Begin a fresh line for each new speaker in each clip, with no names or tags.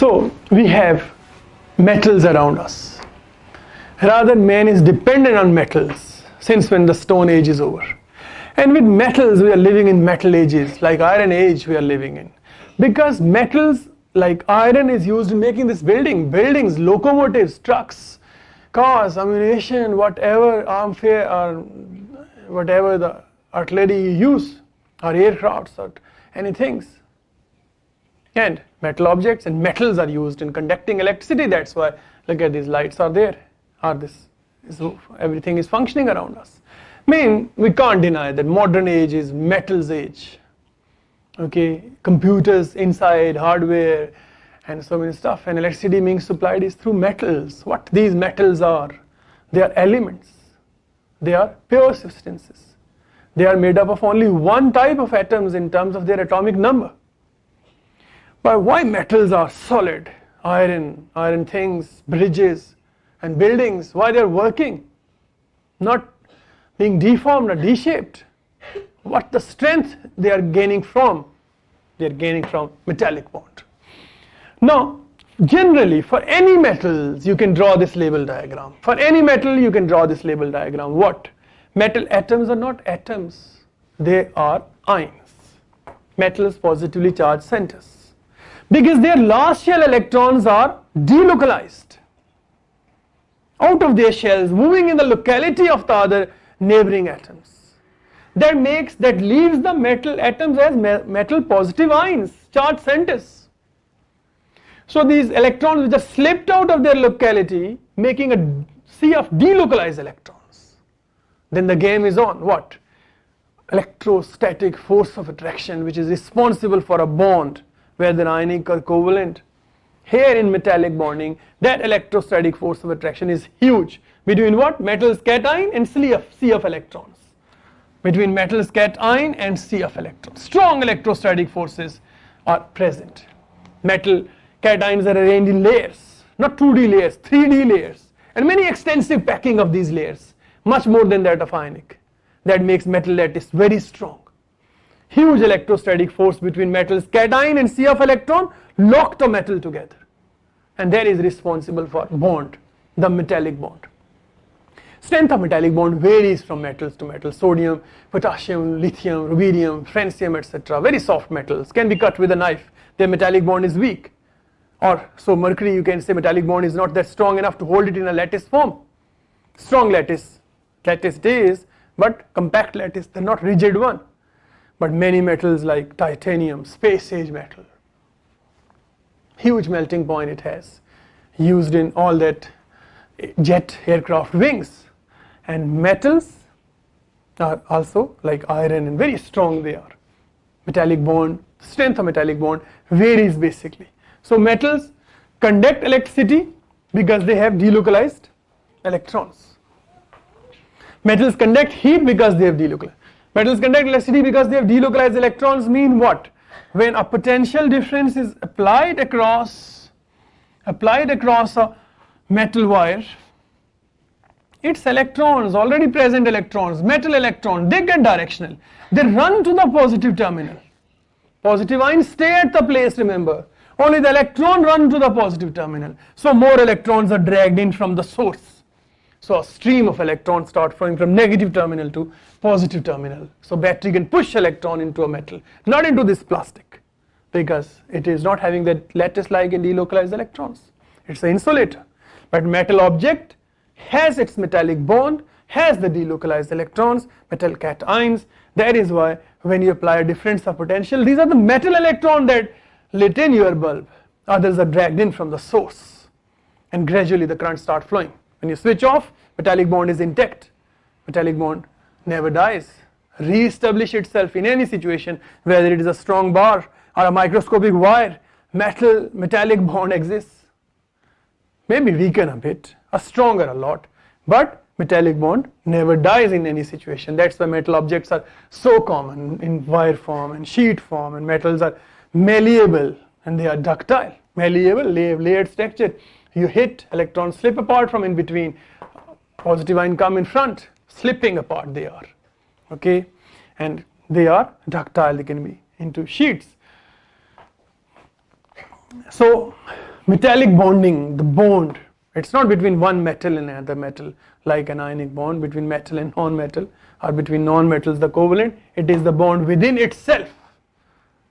So we have metals around us. Rather, man is dependent on metals since when the Stone Age is over. And with metals, we are living in metal ages, like Iron Age we are living in. Because metals like iron is used in making this buildings, locomotives, trucks, cars, ammunition, whatever armfare or whatever the artillery you use, or aircrafts or anything. And metal objects and metals are used in conducting electricity. That's why, look at these lights are there, everything is functioning around us. I mean, we can't deny that modern age is metals age. Okay, computers inside, hardware, and so many stuff. And electricity being supplied is through metals. What these metals are? They are elements. They are pure substances. They are made up of only one type of atoms in terms of their atomic number. But why metals are solid? Iron things, bridges, and buildings, why they are working, not being deformed or de-shaped. What the strength they are gaining from? They are gaining from metallic bond. Now, generally, for any metals, you can draw this label diagram. For any metal, you can draw this label diagram. What? Metal atoms are not atoms. They are ions. Metals positively charged centers. Because their last shell electrons are delocalized out of their shells, moving in the locality of the other neighboring atoms. That leaves the metal atoms as metal positive ions, charged centers. So these electrons which are slipped out of their locality, making a sea of delocalized electrons. Then the game is on. What? Electrostatic force of attraction, which is responsible for a bond, whether ionic or covalent. Here in metallic bonding, that electrostatic force of attraction is huge. Between what? Metal's cation and sea of electrons. Between metal's cation and sea of electrons. Strong electrostatic forces are present. Metal cations are arranged in layers, not 2D layers, 3D layers, and many extensive packing of these layers, much more than that of ionic. That makes metal lattice very strong. Huge electrostatic force between metal's cation and sea of electron lock the metal together, and that is responsible for bond, the metallic bond. Strength of metallic bond varies from metals to metals. Sodium, potassium, lithium, rubidium, francium, etc. Very soft metals can be cut with a knife. Their metallic bond is weak. Or so mercury, you can say metallic bond is not that strong enough to hold it in a lattice form. Strong lattice it is, but compact lattice, they're not rigid one. But many metals like titanium, space age metal, huge melting point it has, used in all that jet aircraft wings. And metals are also like iron and very strong they are. Metallic bond, strength of metallic bond varies basically. So metals conduct electricity because they have delocalized electrons. Metals conduct heat because they have delocalized. Metals conduct electricity because they have delocalized electrons mean what? When a potential difference is applied across a metal wire, its electrons, already present electrons, metal electrons, they get directional. They run to the positive terminal. Positive ions stay at the place, remember. Only the electron run to the positive terminal. So more electrons are dragged in from the source. So a stream of electrons start flowing from negative terminal to positive terminal. So battery can push electron into a metal, not into this plastic, because it is not having that lattice-like and delocalized electrons. It's an insulator. But metal object has its metallic bond, has the delocalized electrons, metal cations. That is why when you apply a difference of potential, these are the metal electrons that lit in your bulb. Others are dragged in from the source, and gradually the current starts flowing. When you switch off, metallic bond is intact. Metallic bond never dies. Re-establish itself in any situation, whether it is a strong bar or a microscopic wire. Metallic bond exists. Maybe weaken a bit, or stronger a lot, but metallic bond never dies in any situation. That's why metal objects are so common in wire form and sheet form, and metals are malleable and they are ductile. Malleable, layered structure. You hit, electrons slip apart from in between, positive ion come in front, slipping apart they are. Okay, and they are ductile, they can be into sheets. So Metallic bonding, the bond, it's not between one metal and another metal like an ionic bond between metal and non-metal, or between non-metals the covalent. It is the bond within itself.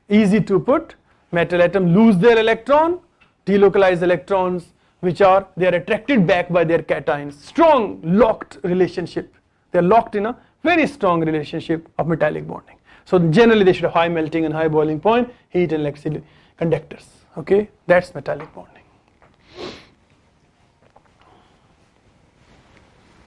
Easy to put, metal atom lose their electron, delocalize electrons, which are, they are attracted back by their cations. Strong locked relationship. They are locked in a very strong relationship of metallic bonding. So generally they should have high melting and high boiling point, heat and electricity conductors. Okay, that's metallic bonding.